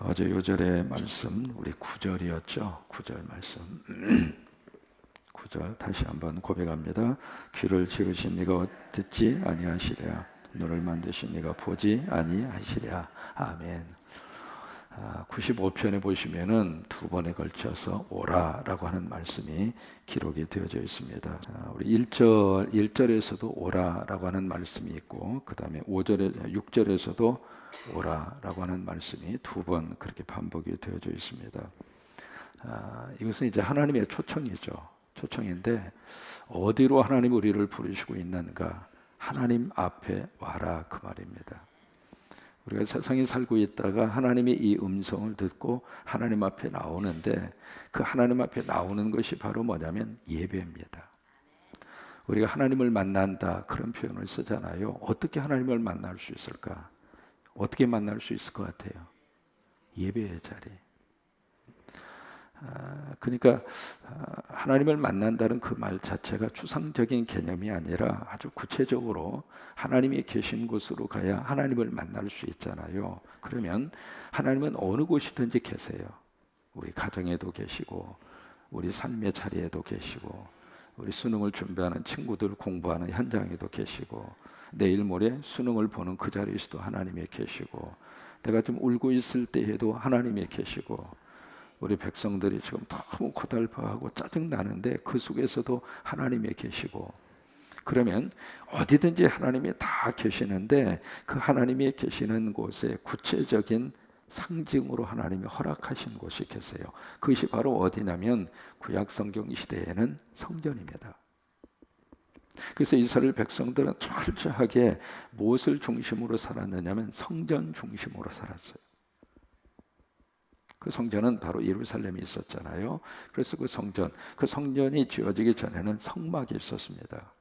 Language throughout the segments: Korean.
어제 요절의 말씀 우리 9절이었죠. 9절 말씀 9절 다시 한번 고백합니다. 귀를 지으신 네가 듣지 아니하시랴, 눈을 만드신 네가 보지 아니하시랴. 아멘. 95편에 보시면은 두 번에 걸쳐서 오라라고 하는 말씀이 기록이 되어져 있습니다. 우리 1절에서도 오라라고 하는 말씀이 있고, 그 다음에 6절에서도 오라라고 하는 말씀이 두 번 그렇게 반복이 되어져 있습니다. 이것은 이제 하나님의 초청이죠. 초청인데 어디로 하나님 우리를 부르시고 있는가? 하나님 앞에 와라, 그 말입니다. 우리가 세상에 살고 있다가 하나님의 이 음성을 듣고 하나님 앞에 나오는데, 그 하나님 앞에 나오는 것이 바로 뭐냐면 예배입니다. 우리가 하나님을 만난다, 그런 표현을 쓰잖아요. 어떻게 하나님을 만날 수 있을까? 어떻게 만날 수 있을 것 같아요? 예배의 자리. 그러니까 하나님을 만난다는 그 말 자체가 추상적인 개념이 아니라 아주 구체적으로 하나님이 계신 곳으로 가야 하나님을 만날 수 있잖아요. 그러면 하나님은 어느 곳이든지 계세요. 우리 가정에도 계시고, 우리 삶의 자리에도 계시고, 우리 수능을 준비하는 친구들 공부하는 현장에도 계시고, 내일 모레 수능을 보는 그 자리에서도 하나님이 계시고, 내가 좀 울고 있을 때에도 하나님이 계시고, 우리 백성들이 지금 너무 고달파하고 짜증나는데 그 속에서도 하나님이 계시고, 그러면 어디든지 하나님이 다 계시는데 그 하나님이 계시는 곳에 구체적인 상징으로 하나님이 허락하신 곳이 계세요. 그것이 바로 어디냐면 구약 성경 시대에는 성전입니다. 그래서 이스라엘 백성들은 철저하게 무엇을 중심으로 살았느냐면 성전 중심으로 살았어요. 그 성전은 바로 예루살렘에 있었잖아요. 그래서 그 성전이 지어지기 전에는 성막이 있었습니다.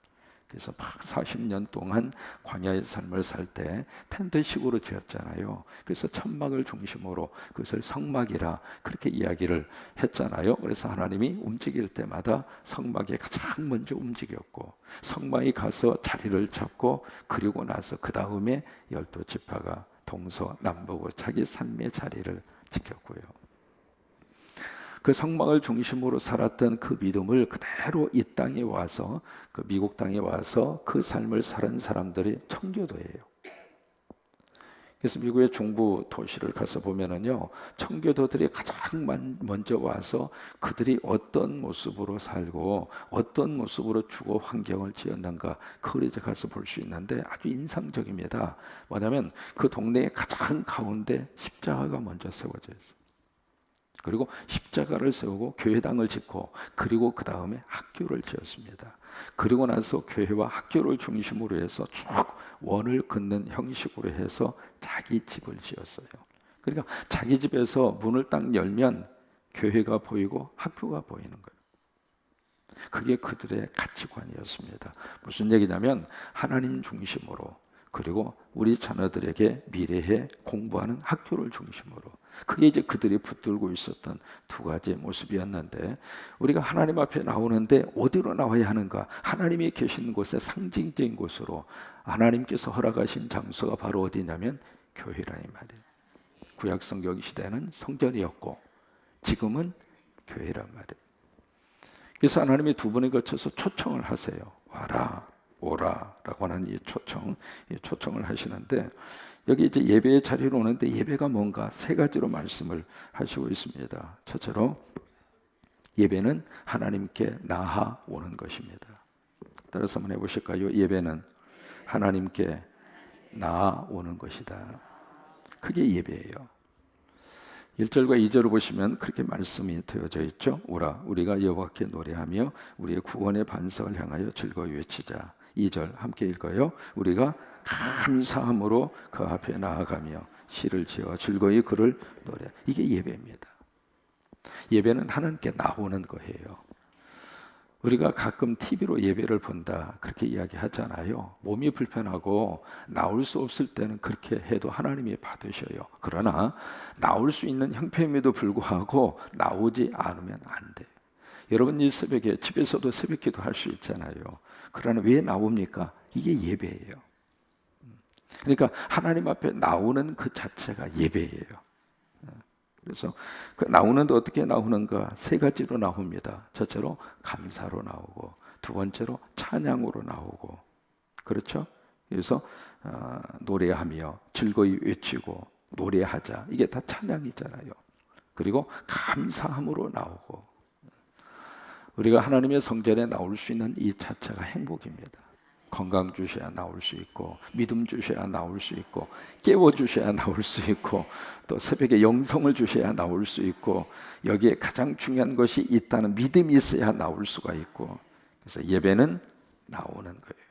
그래서 막 40년 동안 광야의 삶을 살 때 텐트식으로 지었잖아요. 그래서 천막을 중심으로 그것을 성막이라 그렇게 이야기를 했잖아요. 그래서 하나님이 움직일 때마다 성막이 가장 먼저 움직였고, 성막이 가서 자리를 잡고, 그리고 나서 그 다음에 12지파가 동서남북으로 자기 삶의 자리를 지켰고요. 그 성막을 중심으로 살았던 그 믿음을 그대로 이 땅에 와서, 그 미국 땅에 와서 그 삶을 살은 사람들이 청교도예요. 그래서 미국의 중부 도시를 가서 보면은요, 청교도들이 가장 먼저 와서 그들이 어떤 모습으로 살고 어떤 모습으로 주거 환경을 지었는가, 그걸 이제 가서 볼 수 있는데 아주 인상적입니다. 뭐냐면 그 동네의 가장 가운데 십자가가 먼저 세워져 있어요. 그리고 십자가를 세우고 교회당을 짓고, 그리고 그 다음에 학교를 지었습니다. 그리고 나서 교회와 학교를 중심으로 해서 쭉 원을 긋는 형식으로 해서 자기 집을 지었어요. 그러니까 자기 집에서 문을 딱 열면 교회가 보이고 학교가 보이는 거예요. 그게 그들의 가치관이었습니다. 무슨 얘기냐면 하나님 중심으로, 그리고 우리 자녀들에게 미래에 공부하는 학교를 중심으로, 그게 이제 그들이 붙들고 있었던 두 가지의 모습이었는데, 우리가 하나님 앞에 나오는데 어디로 나와야 하는가? 하나님이 계시는 곳에 상징적인 곳으로, 하나님께서 허락하신 장소가 바로 어디냐면 교회라는 말이에요. 구약 성경 시대는 성전이었고 지금은 교회란 말이에요. 그래서 하나님이 두 번에 걸쳐서 초청을 하세요. 와라, 오라라고 하는 이 초청을 하시는데, 여기 이제 예배의 자리로 오는데 예배가 뭔가 세 가지로 말씀을 하시고 있습니다. 첫째로 예배는 하나님께 나아 오는 것입니다. 따라서 한번 해보실까요? 예배는 하나님께 나아 오는 것이다. 그게 예배예요. 1절과 2절을 보시면 그렇게 말씀이 되어져 있죠. 오라, 우리가 여호와께 노래하며 우리의 구원의 반석을 향하여 즐거이 외치자. 2절 함께 읽어요. 우리가 감사함으로 그 앞에 나아가며 시를 지어 즐거이 그를 노래. 이게 예배입니다. 예배는 하나님께 나오는 거예요. 우리가 가끔 TV로 예배를 본다 그렇게 이야기하잖아요. 몸이 불편하고 나올 수 없을 때는 그렇게 해도 하나님이 받으셔요. 그러나 나올 수 있는 형편임에도 불구하고 나오지 않으면 안 돼요. 여러분 이 새벽에 집에서도 새벽기도 할 수 있잖아요. 그러나 왜 나옵니까? 이게 예배예요. 그러니까 하나님 앞에 나오는 그 자체가 예배예요. 그래서 그 나오는데 어떻게 나오는가? 세 가지로 나옵니다. 첫째로 감사로 나오고, 두 번째로 찬양으로 나오고, 그렇죠? 그래서 노래하며 즐거이 외치고 노래하자, 이게 다 찬양이잖아요. 그리고 감사함으로 나오고, 우리가 하나님의 성전에 나올 수 있는 이 자체가 행복입니다. 건강 주셔야 나올 수 있고, 믿음 주셔야 나올 수 있고, 깨워 주셔야 나올 수 있고, 또 새벽에 영성을 주셔야 나올 수 있고, 여기에 가장 중요한 것이 있다는 믿음이 있어야 나올 수가 있고, 그래서 예배는 나오는 거예요.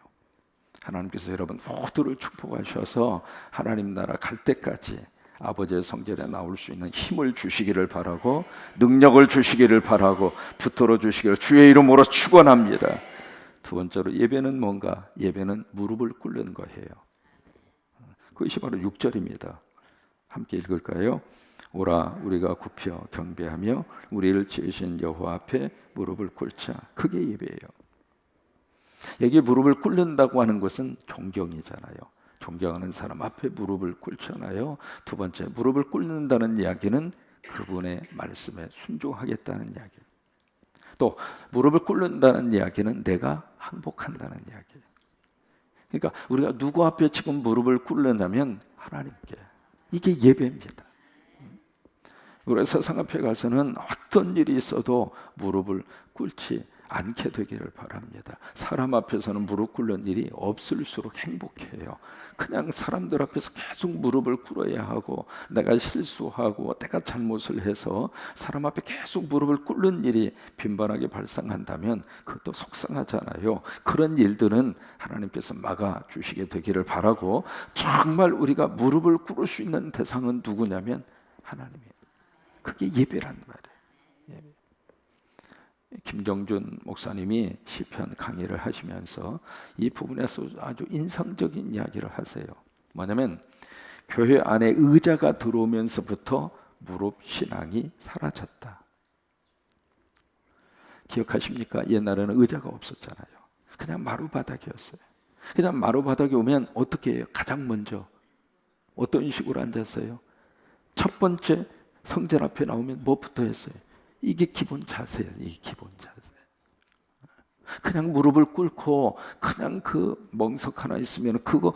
하나님께서 여러분 모두를 축복하셔서 하나님 나라 갈 때까지 아버지의 성전에 나올 수 있는 힘을 주시기를 바라고, 능력을 주시기를 바라고, 붙들어 주시기를 주의 이름으로 축원합니다. 두 번째로 예배는 뭔가? 예배는 무릎을 꿇는 거예요. 그것이 바로 6절입니다. 함께 읽을까요? 오라 우리가 굽혀 경배하며 우리를 지으신 여호와 앞에 무릎을 꿇자. 그게 예배예요. 여기 무릎을 꿇는다고 하는 것은 존경이잖아요. 존경하는 사람 앞에 무릎을 꿇잖아요. 두 번째, 무릎을 꿇는다는 이야기는 그분의 말씀에 순종하겠다는 이야기. 또 무릎을 꿇는다는 이야기는 내가 항복한다는 이야기예요. 그러니까 우리가 누구 앞에 지금 무릎을 꿇느냐면 하나님께. 이게 예배입니다. 우리가 세상 앞에 가서는 어떤 일이 있어도 무릎을 꿇지 않게 되기를 바랍니다. 사람 앞에서는 무릎 꿇는 일이 없을수록 행복해요. 그냥 사람들 앞에서 계속 무릎을 꿇어야 하고, 내가 실수하고 내가 잘못을 해서 사람 앞에 계속 무릎을 꿇는 일이 빈번하게 발생한다면 그것도 속상하잖아요. 그런 일들은 하나님께서 막아주시게 되기를 바라고, 정말 우리가 무릎을 꿇을 수 있는 대상은 누구냐면 하나님이에요. 그게 예배라는 말이에요. 예배. 김정준 목사님이 시편 강의를 하시면서 이 부분에서 아주 인상적인 이야기를 하세요. 뭐냐면 교회 안에 의자가 들어오면서부터 무릎 신앙이 사라졌다. 기억하십니까? 옛날에는 의자가 없었잖아요. 그냥 마루바닥이었어요. 그냥 마루바닥에 오면 어떻게 해요? 가장 먼저 어떤 식으로 앉았어요? 첫 번째 성전 앞에 나오면 뭐부터 했어요? 이게 기본 자세예요. 이게 기본 자세. 그냥 무릎을 꿇고 그냥 그 멍석 하나 있으면 그거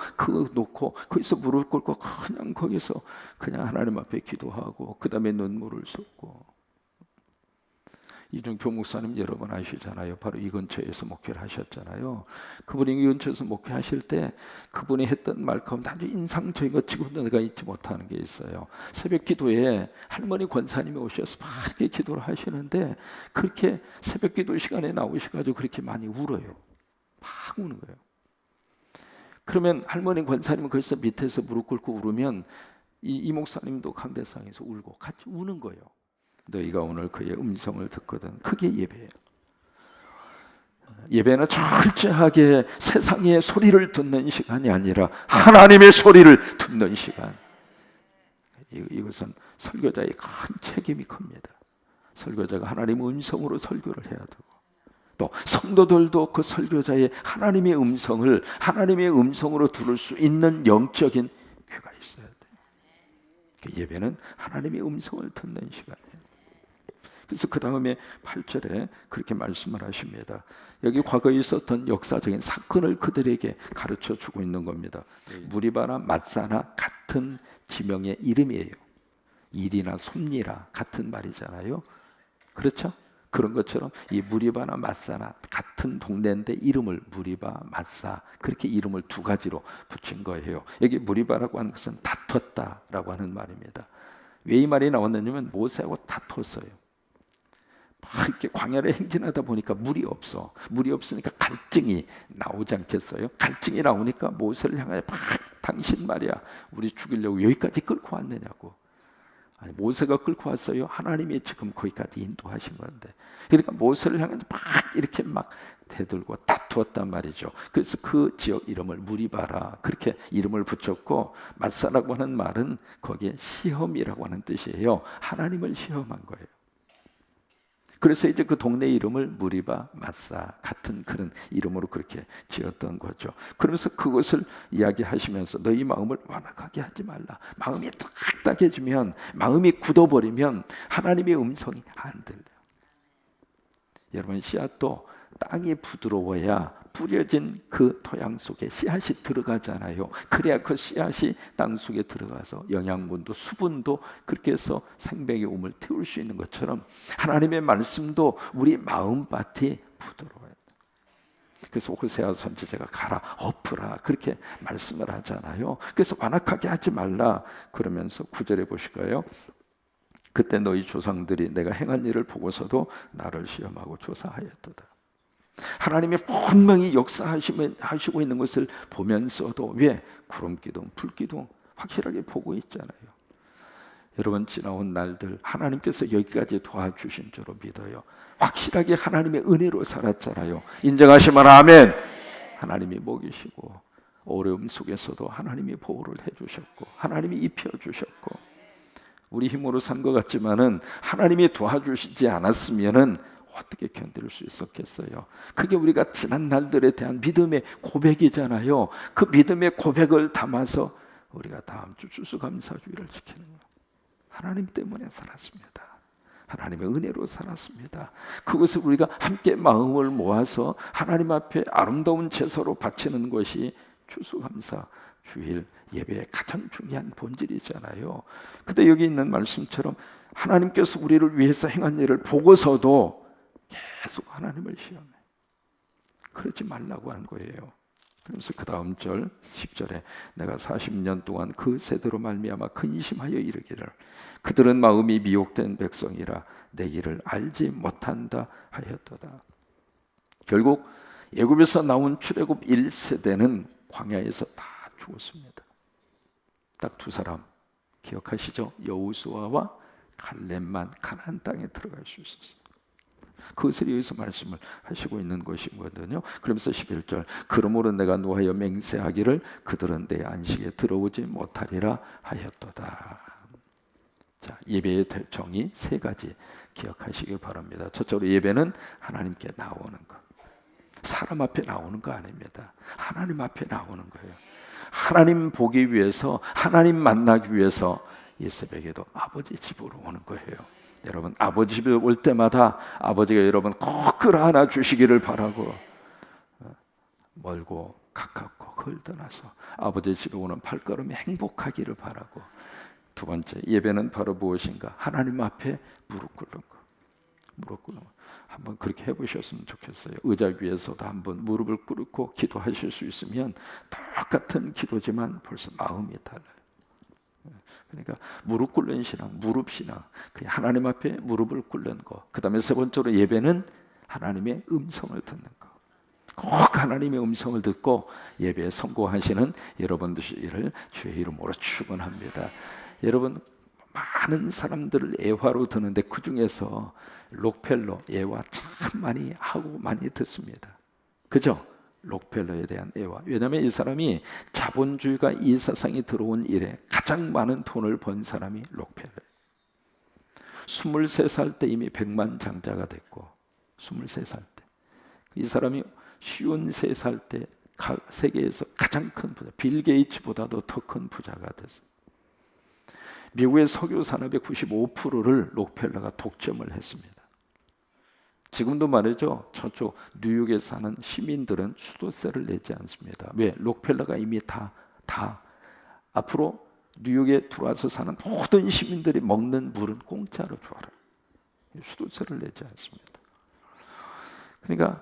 놓고 거기서 무릎 꿇고 그냥 거기서 그냥 하나님 앞에 기도하고 그 다음에 눈물을 쏟고. 이중표 목사님 여러분 아시잖아요. 바로 이 근처에서 목회를 하셨잖아요. 그분이 이 근처에서 목회하실 때 그분이 했던 말 가운데 아주 인상적인 것, 지금도 내가 잊지 못하는 게 있어요. 새벽 기도에 할머니 권사님이 오셔서 막 이렇게 기도를 하시는데, 그렇게 새벽 기도 시간에 나오셔가지고 그렇게 많이 울어요. 막 우는 거예요. 그러면 할머니 권사님은 거기서 밑에서 무릎 꿇고 울으면 이 목사님도 강대상에서 울고 같이 우는 거예요. 너희가 오늘 그의 음성을 듣거든. 그게 예배예요. 예배는 철저하게 세상의 소리를 듣는 시간이 아니라 하나님의 소리를 듣는 시간. 이것은 설교자의 큰 책임이 큽니다. 설교자가 하나님의 음성으로 설교를 해야 되고, 또 성도들도 그 설교자의 하나님의 음성으로 들을 수 있는 영적인 귀가 있어야 돼요. 예배는 하나님의 음성을 듣는 시간이에요. 그래서 그 다음에 8절에 그렇게 말씀을 하십니다. 여기 과거에 있었던 역사적인 사건을 그들에게 가르쳐 주고 있는 겁니다. 무리바나 맞사나 같은 지명의 이름이에요. 일이나 솜니라 같은 말이잖아요. 그렇죠? 그런 것처럼 이 무리바나 맞사나 같은 동네인데 이름을 무리바, 맞사, 그렇게 이름을 두 가지로 붙인 거예요. 여기 무리바라고 하는 것은 다퉜다라고 하는 말입니다. 왜 이 말이 나왔느냐면 모세하고 다퉜어요. 막 이렇게 광야를 행진하다 보니까 물이 없으니까 갈증이 나오지 않겠어요? 갈증이 나오니까 모세를 향하여 막 당신 말이야 우리 죽이려고 여기까지 끌고 왔느냐고. 아니, 모세가 끌고 왔어요. 하나님이 지금 거기까지 인도하신 건데. 그러니까 모세를 향해서 막 이렇게 막 대들고 다투었단 말이죠. 그래서 그 지역 이름을 무리바라 그렇게 이름을 붙였고, 맞사라고 하는 말은 거기에 시험이라고 하는 뜻이에요. 하나님을 시험한 거예요. 그래서 이제 그 동네 이름을 무리바 마사 같은 그런 이름으로 그렇게 지었던 거죠. 그러면서 그것을 이야기하시면서 너희 마음을 완악하게 하지 말라. 마음이 딱딱해지면, 마음이 굳어버리면 하나님의 음성이 안 들려요. 여러분, 씨앗도 땅이 부드러워야 뿌려진 그 토양 속에 씨앗이 들어가잖아요. 그래야 그 씨앗이 땅 속에 들어가서 영양분도 수분도 그렇게 해서 생명의 움을 태울 수 있는 것처럼 하나님의 말씀도 우리 마음밭이 부드러워요. 그래서 호세아 선지자가 가라 엎으라 그렇게 말씀을 하잖아요. 그래서 완악하게 하지 말라 그러면서 9절에 보실까요? 그때 너희 조상들이 내가 행한 일을 보고서도 나를 시험하고 조사하였도다. 하나님이 분명히 역사하시고 있는 것을 보면서도 왜 구름기둥, 불기둥 확실하게 보고 있잖아요. 여러분, 지나온 날들 하나님께서 여기까지 도와주신 줄로 믿어요. 확실하게 하나님의 은혜로 살았잖아요. 인정하시면 아멘. 하나님이 먹이시고 어려움 속에서도 하나님이 보호를 해주셨고 하나님이 입혀주셨고 우리 힘으로 산 것 같지만은 하나님이 도와주시지 않았으면은 어떻게 견딜 수 있었겠어요? 그게 우리가 지난 날들에 대한 믿음의 고백이잖아요. 그 믿음의 고백을 담아서 우리가 다음 주 추수감사주일을 지키는 거예요. 하나님 때문에 살았습니다. 하나님의 은혜로 살았습니다. 그것을 우리가 함께 마음을 모아서 하나님 앞에 아름다운 제사로 바치는 것이 추수감사주일 예배의 가장 중요한 본질이잖아요. 근데 여기 있는 말씀처럼 하나님께서 우리를 위해서 행한 일을 보고서도 계속 하나님을 시험해. 그러지 말라고 한 거예요. 그래서 그 다음 절 10절에 내가 40년 동안 그 세대로 말미암아 근심하여 이르기를 그들은 마음이 미혹된 백성이라 내 길을 알지 못한다 하였도다. 결국 애굽에서 나온 출애굽 1세대는 광야에서 다 죽었습니다. 딱 두 사람 기억하시죠? 여호수아와 갈렙만 가나안 땅에 들어갈 수 있었어요. 그것을 여기서 말씀을 하시고 있는 것이거든요. 그러면서 11절 그러므로 내가 노하여 맹세하기를 그들은 내 안식에 들어오지 못하리라 하였도다. 자, 예배의 정의 세 가지 기억하시길 바랍니다. 첫째로 예배는 하나님께 나오는 것. 사람 앞에 나오는 거 아닙니다. 하나님 앞에 나오는 거예요. 하나님 보기 위해서, 하나님 만나기 위해서 이 새벽에도 아버지 집으로 오는 거예요. 여러분, 아버지 집에 올 때마다 아버지가 여러분 꼭 끌어안아 주시기를 바라고, 멀고 가깝고 그걸 떠나서 아버지 집에 오는 발걸음이 행복하기를 바라고, 두 번째 예배는 바로 무엇인가? 하나님 앞에 무릎 꿇는 거. 무릎 꿇는 거. 한번 그렇게 해보셨으면 좋겠어요. 의자 위에서도 한번 무릎을 꿇고 기도하실 수 있으면 똑같은 기도지만 벌써 마음이 달라요. 그러니까 무릎 꿇는 신앙, 무릎 신앙, 하나님 앞에 무릎을 꿇는 거. 그 다음에 세 번째로 예배는 하나님의 음성을 듣는 거. 꼭 하나님의 음성을 듣고 예배에 성공하시는 여러분들을 주의 이름으로 축원합니다. 여러분, 많은 사람들을 예화로 드는데 그 중에서 록펠러 예화 참 많이 하고 많이 듣습니다. 그죠? 록펠러에 대한 예화. 왜냐하면 이 사람이 자본주의가 이 세상에 들어온 이래 가장 많은 돈을 번 사람이 록펠러. 23살 때 이미 100만 장자가 됐고 23살 때 이 사람이 53살 때 세계에서 가장 큰 부자, 빌 게이츠보다도 더 큰 부자가 됐어요. 미국의 석유 산업의 95%를 록펠러가 독점을 했습니다. 지금도 말이죠. 저쪽 뉴욕에 사는 시민들은 수도세를 내지 않습니다. 왜? 록펠러가 이미 다 앞으로 뉴욕에 들어와서 사는 모든 시민들이 먹는 물은 공짜로 주어라. 수도세를 내지 않습니다. 그러니까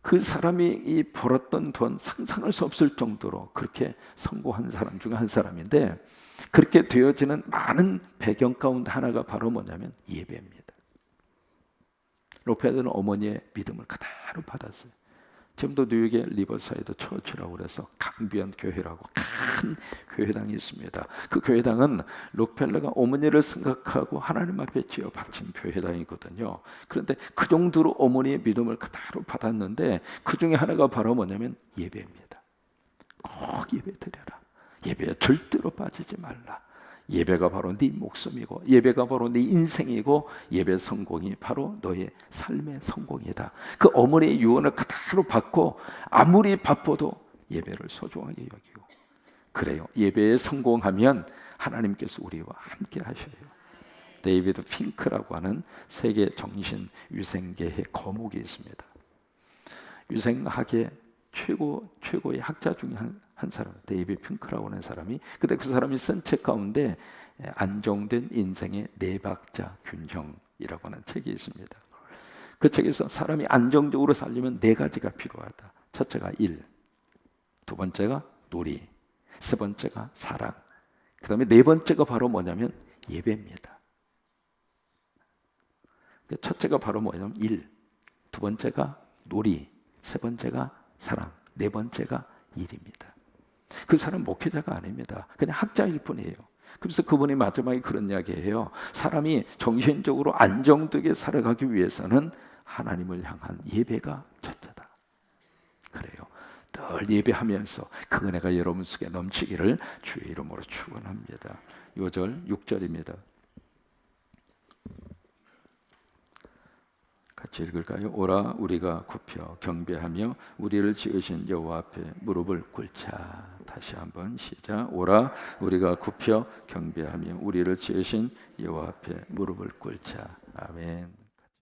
그 사람이 이 벌었던 돈 상상할 수 없을 정도로 그렇게 성공한 사람 중에 한 사람인데, 그렇게 되어지는 많은 배경 가운데 하나가 바로 뭐냐면 예배입니다. 록펠러는 어머니의 믿음을 그대로 받았어요. 지금도 뉴욕의 리버사이드 처치라고 그래서 강비한 교회라고 큰 교회당이 있습니다. 그 교회당은 록펠러가 어머니를 생각하고 하나님 앞에 지어 바친 교회당이거든요. 그런데 그 정도로 어머니의 믿음을 그대로 받았는데 그 중에 하나가 바로 뭐냐면 예배입니다. 꼭 예배 드려라. 예배에 절대로 빠지지 말라. 예배가 바로 네 목숨이고 예배가 바로 네 인생이고 예배 성공이 바로 너의 삶의 성공이다. 그 어머니의 유언을 그대로 받고 아무리 바빠도 예배를 소중하게 여기고 그래요. 예배에 성공하면 하나님께서 우리와 함께 하셔요. 데이비드 핑크라고 하는 세계 정신 위생계의 거목이 있습니다. 위생학의 최고의 학자 중에 한 사람, 데이비드 핑크라고 하는 사람이, 근데 그 사람이 쓴 책 가운데 안정된 인생의 네 박자 균형이라고 하는 책이 있습니다. 그 책에서 사람이 안정적으로 살려면 네 가지가 필요하다. 첫째가 일, 두 번째가 놀이, 세 번째가 사랑, 그 다음에 네 번째가 바로 뭐냐면 예배입니다. 첫째가 바로 뭐냐면 일, 두 번째가 놀이, 세 번째가 사랑, 네 번째가 일입니다. 그 사람 목회자가 아닙니다. 그냥 학자일 뿐이에요. 그래서 그분이 마지막에 그런 이야기해요. 사람이 정신적으로 안정되게 살아가기 위해서는 하나님을 향한 예배가 첫째다. 그래요. 늘 예배하면서 그 은혜가 여러분 속에 넘치기를 주의 이름으로 축원합니다. 요절 6절입니다. 같이 읽을까요? 오라 우리가 굽혀 경배하며 우리를 지으신 여호와 앞에 무릎을 꿇자. 다시 한번 시작. 오라 우리가 굽혀 경배하며 우리를 지으신 여호와 앞에 무릎을 꿇자. 아멘.